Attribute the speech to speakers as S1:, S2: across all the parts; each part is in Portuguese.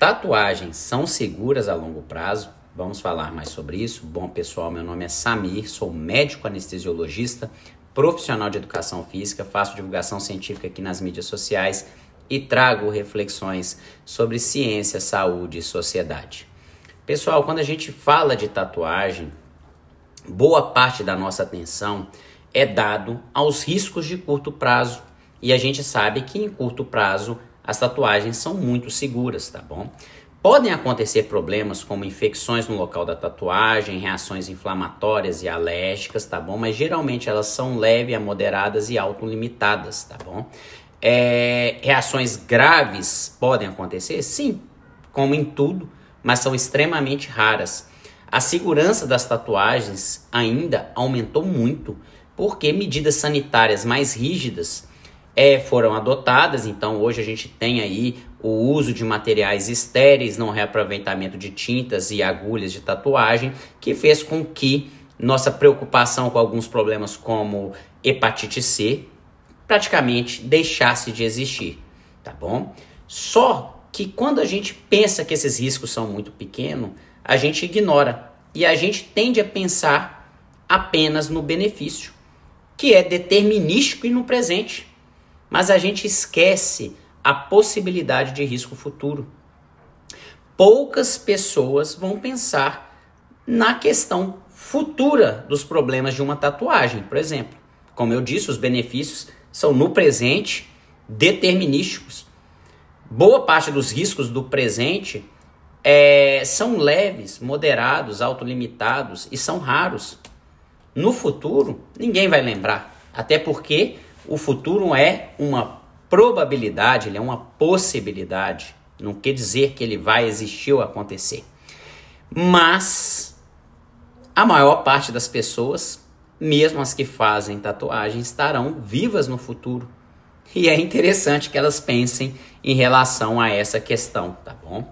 S1: Tatuagens são seguras a longo prazo? Vamos falar mais sobre isso. Bom, pessoal, meu nome é Samir, sou médico anestesiologista, profissional de educação física, faço divulgação científica aqui nas mídias sociais e trago reflexões sobre ciência, saúde e sociedade. Pessoal, quando a gente fala de tatuagem, boa parte da nossa atenção é dado aos riscos de curto prazo. E a gente sabe que em curto prazo as tatuagens são muito seguras, tá bom? Podem acontecer problemas como infecções no local da tatuagem, reações inflamatórias e alérgicas, tá bom? Mas geralmente elas são leves a moderadas e autolimitadas, tá bom? Reações graves podem acontecer? Sim, como em tudo, mas são extremamente raras. A segurança das tatuagens ainda aumentou muito, porque medidas sanitárias mais rígidas foram adotadas. Então hoje a gente tem aí o uso de materiais estéreis, não reaproveitamento de tintas e agulhas de tatuagem, que fez com que nossa preocupação com alguns problemas como hepatite C praticamente deixasse de existir, tá bom? Só que quando a gente pensa que esses riscos são muito pequenos, a gente ignora e a gente tende a pensar apenas no benefício, que é determinístico e no presente. Mas a gente esquece a possibilidade de risco futuro. Poucas pessoas vão pensar na questão futura dos problemas de uma tatuagem, por exemplo. Como eu disse, os benefícios são no presente determinísticos. Boa parte dos riscos do presente são leves, moderados, autolimitados e são raros. No futuro, ninguém vai lembrar, até porque o futuro é uma probabilidade, ele é uma possibilidade. Não quer dizer que ele vai existir ou acontecer. Mas a maior parte das pessoas, mesmo as que fazem tatuagem, estarão vivas no futuro. E é interessante que elas pensem em relação a essa questão, tá bom?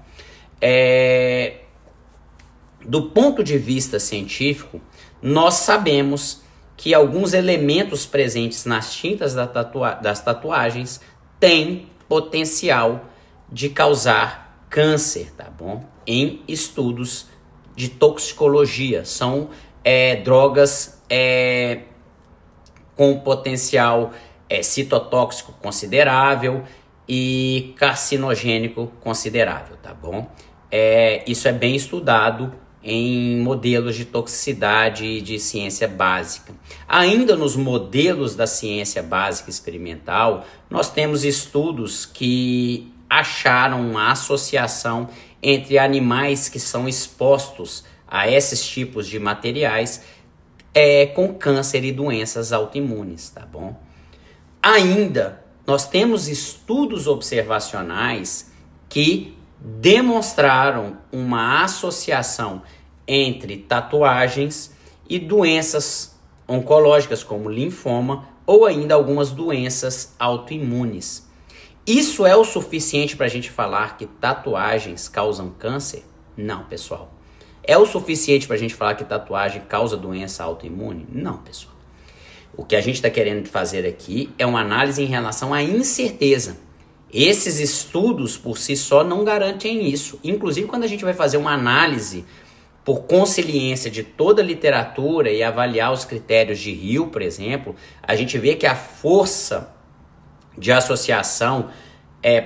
S1: Do ponto de vista científico, nós sabemos que alguns elementos presentes nas tintas das tatuagens têm potencial de causar câncer, tá bom? Em estudos de toxicologia. São drogas com potencial citotóxico considerável e carcinogênico considerável, tá bom? Isso é bem estudado em modelos de toxicidade e de ciência básica. Ainda nos modelos da ciência básica experimental, nós temos estudos que acharam uma associação entre animais que são expostos a esses tipos de materiais com câncer e doenças autoimunes, tá bom? Ainda, nós temos estudos observacionais que demonstraram uma associação entre tatuagens e doenças oncológicas como linfoma ou ainda algumas doenças autoimunes. Isso é o suficiente para a gente falar que tatuagens causam câncer? Não, pessoal. É o suficiente para a gente falar que tatuagem causa doença autoimune? Não, pessoal. O que a gente está querendo fazer aqui é uma análise em relação à incerteza. Esses estudos por si só não garantem isso. Inclusive, quando a gente vai fazer uma análise por consiliência de toda a literatura e avaliar os critérios de Hill, por exemplo, a gente vê que a força de associação,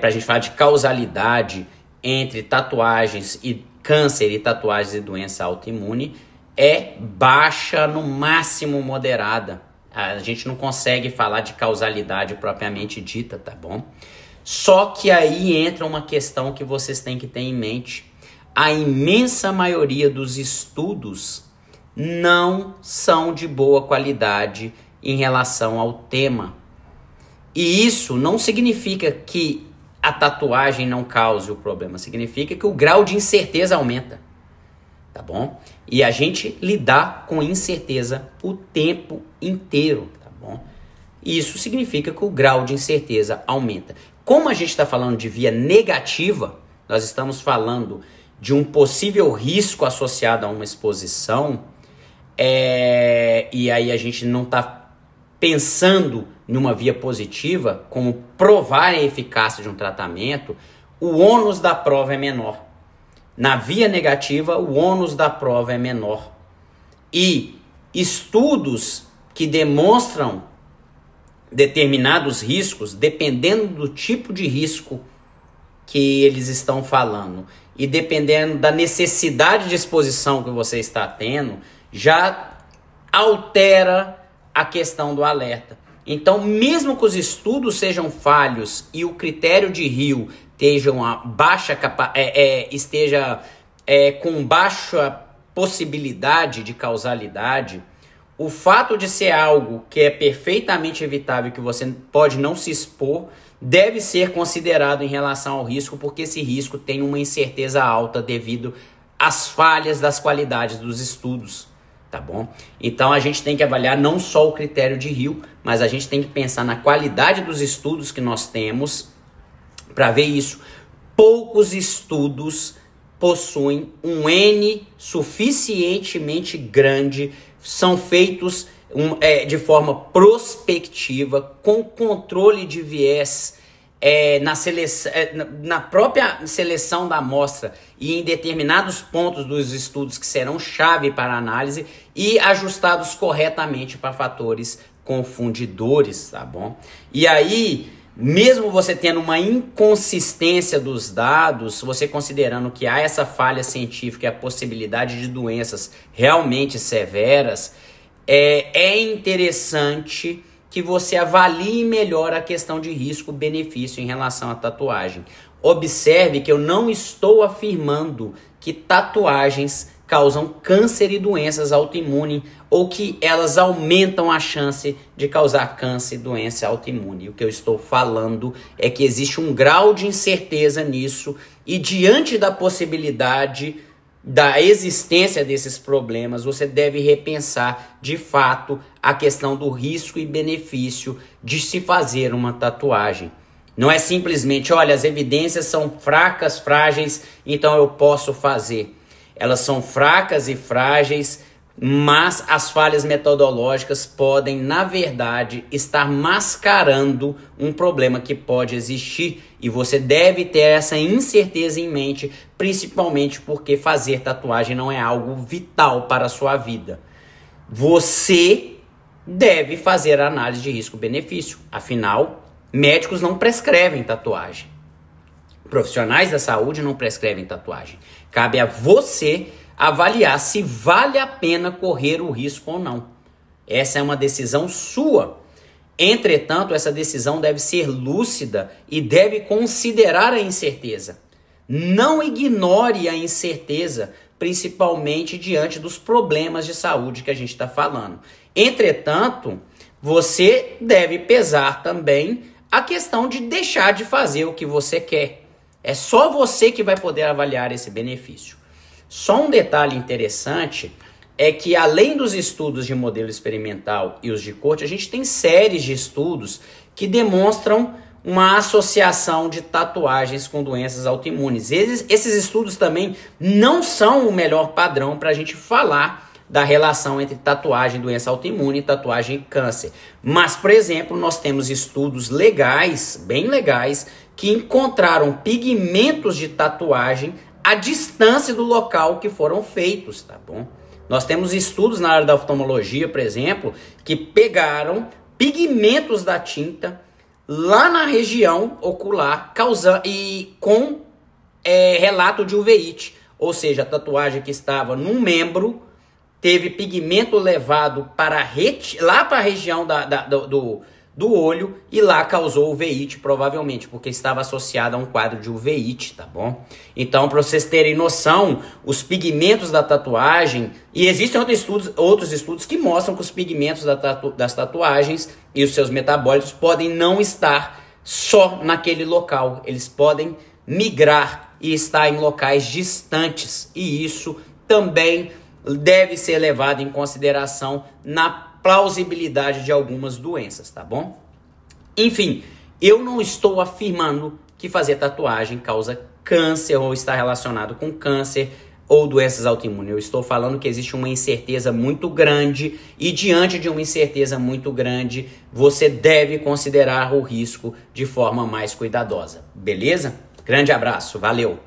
S1: para a gente falar de causalidade entre tatuagens e câncer e tatuagens e doença autoimune, é baixa, no máximo moderada. A gente não consegue falar de causalidade propriamente dita, tá bom? Só que aí entra uma questão que vocês têm que ter em mente. A imensa maioria dos estudos não são de boa qualidade em relação ao tema. E isso não significa que a tatuagem não cause o problema. Significa que o grau de incerteza aumenta, tá bom? E a gente lidar com incerteza o tempo inteiro, tá bom? Isso significa que o grau de incerteza aumenta. Como a gente está falando de via negativa, nós estamos falando de um possível risco associado a uma exposição, e aí a gente não está pensando numa via positiva, como provar a eficácia de um tratamento, o ônus da prova é menor. Na via negativa, o ônus da prova é menor. E estudos que demonstram determinados riscos, dependendo do tipo de risco que eles estão falando e dependendo da necessidade de exposição que você está tendo, já altera a questão do alerta. Então, mesmo que os estudos sejam falhos e o critério de Rio esteja com baixa possibilidade de causalidade, o fato de ser algo que é perfeitamente evitável, que você pode não se expor, deve ser considerado em relação ao risco, porque esse risco tem uma incerteza alta devido às falhas das qualidades dos estudos, tá bom? Então a gente tem que avaliar não só o critério de Rio, mas a gente tem que pensar na qualidade dos estudos que nós temos para ver isso. Poucos estudos possuem um N suficientemente grande, são feitos de forma prospectiva, com controle de viés na própria seleção da amostra e em determinados pontos dos estudos que serão chave para a análise e ajustados corretamente para fatores confundidores, tá bom? E aí, mesmo você tendo uma inconsistência dos dados, você considerando que há essa falha científica e a possibilidade de doenças realmente severas, é interessante que você avalie melhor a questão de risco-benefício em relação à tatuagem. Observe que eu não estou afirmando que tatuagens causam câncer e doenças autoimunes ou que elas aumentam a chance de causar câncer e doença autoimune. O que eu estou falando é que existe um grau de incerteza nisso e diante da possibilidade da existência desses problemas, você deve repensar de fato a questão do risco e benefício de se fazer uma tatuagem. Não é simplesmente, olha, as evidências são fracas, frágeis, então eu posso fazer. Elas são fracas e frágeis, mas as falhas metodológicas podem, na verdade, estar mascarando um problema que pode existir. E você deve ter essa incerteza em mente, principalmente porque fazer tatuagem não é algo vital para a sua vida. Você deve fazer a análise de risco-benefício. Afinal, médicos não prescrevem tatuagem. Profissionais da saúde não prescrevem tatuagem. Cabe a você avaliar se vale a pena correr o risco ou não. Essa é uma decisão sua. Entretanto, essa decisão deve ser lúcida e deve considerar a incerteza. Não ignore a incerteza, principalmente diante dos problemas de saúde que a gente está falando. Entretanto, você deve pesar também a questão de deixar de fazer o que você quer. É só você que vai poder avaliar esse benefício. Só um detalhe interessante é que, além dos estudos de modelo experimental e os de corte, a gente tem séries de estudos que demonstram uma associação de tatuagens com doenças autoimunes. Esses estudos também não são o melhor padrão para a gente falar da relação entre tatuagem, doença autoimune e tatuagem e câncer. Mas, por exemplo, nós temos estudos legais, bem legais, que encontraram pigmentos de tatuagem à distância do local que foram feitos, tá bom? Nós temos estudos na área da oftalmologia, por exemplo, que pegaram pigmentos da tinta lá na região ocular com relato de uveíte. Ou seja, a tatuagem que estava num membro teve pigmento levado lá para a região do olho e lá causou uveíte, provavelmente, porque estava associado a um quadro de uveíte, tá bom? Então, para vocês terem noção, os pigmentos da tatuagem, e existem outros estudos que mostram que os pigmentos das tatuagens e os seus metabólitos podem não estar só naquele local, eles podem migrar e estar em locais distantes, e isso também deve ser levado em consideração na plausibilidade de algumas doenças, tá bom? Enfim, eu não estou afirmando que fazer tatuagem causa câncer ou está relacionado com câncer ou doenças autoimunes. Eu estou falando que existe uma incerteza muito grande e diante de uma incerteza muito grande, você deve considerar o risco de forma mais cuidadosa, beleza? Grande abraço, valeu!